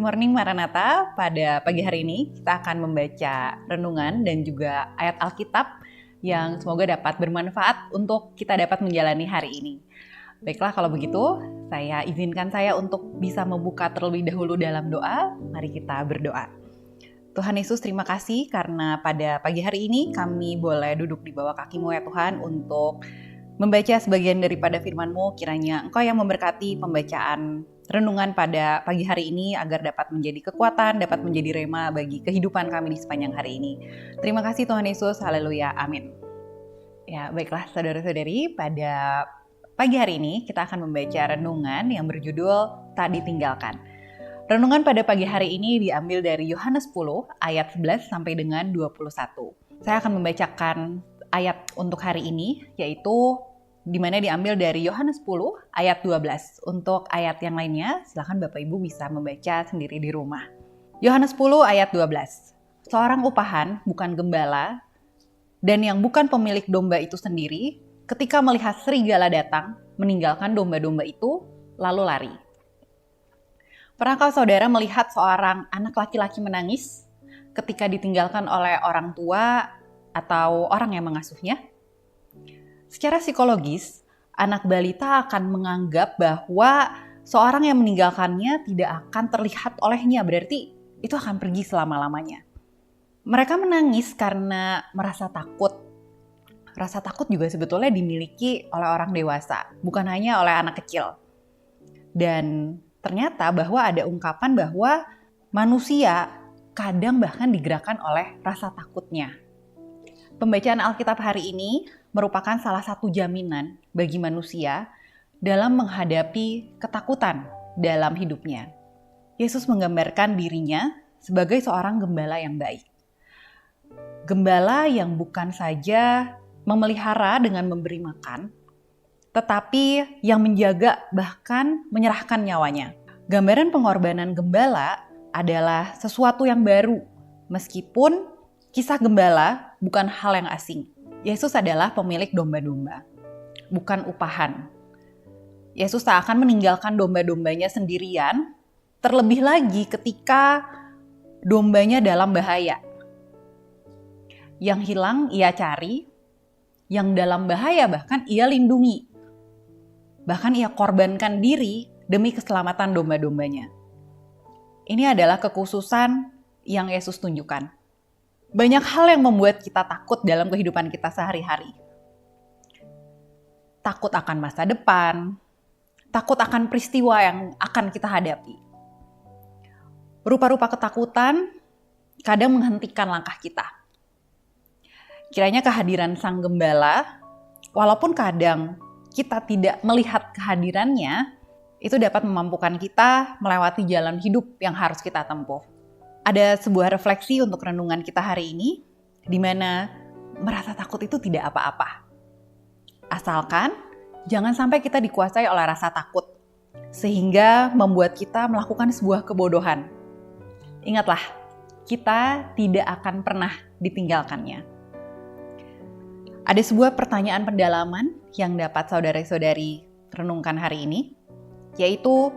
Good morning Maranatha. Pada pagi hari ini kita akan membaca renungan dan juga ayat Alkitab yang semoga dapat bermanfaat untuk kita dapat menjalani hari ini. Baiklah, kalau begitu izinkan saya untuk bisa membuka terlebih dahulu dalam doa. Mari kita berdoa. Tuhan Yesus, terima kasih karena pada pagi hari ini kami boleh duduk di bawah kaki-Mu ya Tuhan untuk membaca sebagian daripada firman-Mu. Kiranya Engkau yang memberkati pembacaan renungan pada pagi hari ini agar dapat menjadi kekuatan, dapat menjadi rema bagi kehidupan kami di sepanjang hari ini. Terima kasih Tuhan Yesus, haleluya, amin. Ya, baiklah saudara-saudari, pada pagi hari ini kita akan membaca renungan yang berjudul Tak Ditinggalkan. Renungan pada pagi hari ini diambil dari Yohanes 10 ayat 11 sampai dengan 21. Saya akan membacakan ayat untuk hari ini, yaitu di mana diambil dari Yohanes 10 ayat 12. Untuk ayat yang lainnya, silakan Bapak Ibu bisa membaca sendiri di rumah. Yohanes 10 ayat 12. Seorang upahan, bukan gembala, dan yang bukan pemilik domba itu sendiri, ketika melihat serigala datang, meninggalkan domba-domba itu, lalu lari. Pernahkah saudara melihat seorang anak laki-laki menangis ketika ditinggalkan oleh orang tua atau orang yang mengasuhnya? Secara psikologis, anak balita akan menganggap bahwa seorang yang meninggalkannya tidak akan terlihat olehnya, berarti itu akan pergi selama-lamanya. Mereka menangis karena merasa takut. Rasa takut juga sebetulnya dimiliki oleh orang dewasa, bukan hanya oleh anak kecil. Dan ternyata bahwa ada ungkapan bahwa manusia kadang bahkan digerakkan oleh rasa takutnya. Pembacaan Alkitab hari ini merupakan salah satu jaminan bagi manusia dalam menghadapi ketakutan dalam hidupnya. Yesus menggambarkan dirinya sebagai seorang gembala yang baik. Gembala yang bukan saja memelihara dengan memberi makan, tetapi yang menjaga bahkan menyerahkan nyawanya. Gambaran pengorbanan gembala adalah sesuatu yang baru, meskipun kisah gembala bukan hal yang asing. Yesus adalah pemilik domba-domba, bukan upahan. Yesus tak akan meninggalkan domba-dombanya sendirian, terlebih lagi ketika dombanya dalam bahaya. Yang hilang ia cari, yang dalam bahaya bahkan ia lindungi. Bahkan ia korbankan diri demi keselamatan domba-dombanya. Ini adalah kekhususan yang Yesus tunjukkan. Banyak hal yang membuat kita takut dalam kehidupan kita sehari-hari. Takut akan masa depan, takut akan peristiwa yang akan kita hadapi. Rupa-rupa ketakutan kadang menghentikan langkah kita. Kiranya kehadiran Sang Gembala, walaupun kadang kita tidak melihat kehadirannya, itu dapat memampukan kita melewati jalan hidup yang harus kita tempuh. Ada sebuah refleksi untuk renungan kita hari ini, di mana merasa takut itu tidak apa-apa. Asalkan jangan sampai kita dikuasai oleh rasa takut, sehingga membuat kita melakukan sebuah kebodohan. Ingatlah, kita tidak akan pernah ditinggalkannya. Ada sebuah pertanyaan pendalaman yang dapat saudara-saudari renungkan hari ini, yaitu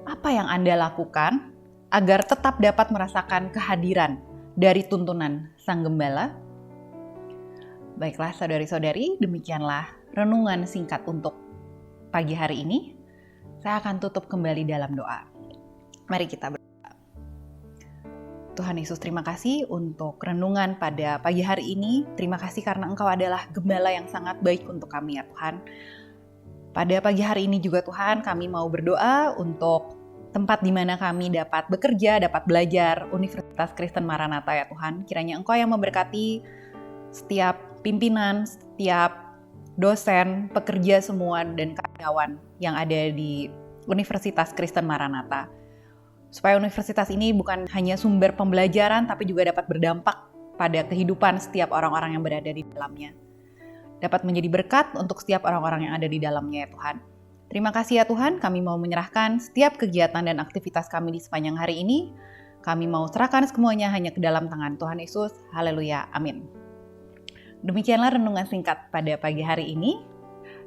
apa yang Anda lakukan agar tetap dapat merasakan kehadiran dari tuntunan Sang Gembala? Baiklah saudari-saudari, demikianlah renungan singkat untuk pagi hari ini. Saya akan tutup kembali dalam doa. Mari kita berdoa. Tuhan Yesus, terima kasih untuk renungan pada pagi hari ini. Terima kasih karena Engkau adalah gembala yang sangat baik untuk kami ya Tuhan. Pada pagi hari ini juga Tuhan, kami mau berdoa untuk tempat di mana kami dapat bekerja, dapat belajar, Universitas Kristen Maranatha ya Tuhan. Kiranya Engkau yang memberkati setiap pimpinan, setiap dosen, pekerja semua, dan karyawan yang ada di Universitas Kristen Maranatha. Supaya universitas ini bukan hanya sumber pembelajaran, tapi juga dapat berdampak pada kehidupan setiap orang-orang yang berada di dalamnya. Dapat menjadi berkat untuk setiap orang-orang yang ada di dalamnya ya Tuhan. Terima kasih ya Tuhan, kami mau menyerahkan setiap kegiatan dan aktivitas kami di sepanjang hari ini. Kami mau serahkan semuanya hanya ke dalam tangan Tuhan Yesus. Haleluya, amin. Demikianlah renungan singkat pada pagi hari ini.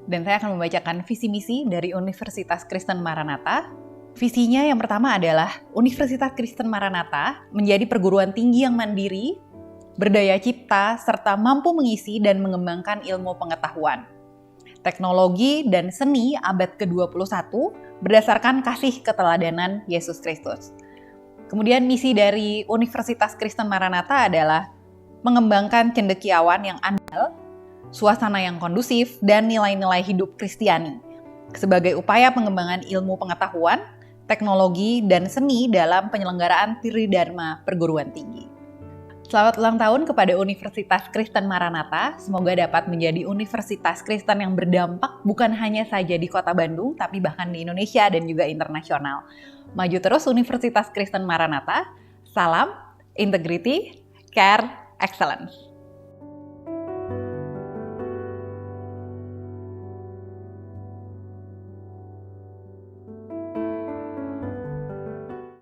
Dan saya akan membacakan visi misi dari Universitas Kristen Maranatha. Visinya yang pertama adalah Universitas Kristen Maranatha menjadi perguruan tinggi yang mandiri, berdaya cipta, serta mampu mengisi dan mengembangkan ilmu pengetahuan, teknologi, dan seni abad ke-21 berdasarkan kasih keteladanan Yesus Kristus. Kemudian misi dari Universitas Kristen Maranatha adalah mengembangkan cendekiawan yang andal, suasana yang kondusif, dan nilai-nilai hidup Kristiani sebagai upaya pengembangan ilmu pengetahuan, teknologi, dan seni dalam penyelenggaraan Tridharma perguruan tinggi. Selamat ulang tahun kepada Universitas Kristen Maranatha. Semoga dapat menjadi universitas Kristen yang berdampak bukan hanya saja di Kota Bandung, tapi bahkan di Indonesia dan juga internasional. Maju terus Universitas Kristen Maranatha. Salam, integrity, care, excellence.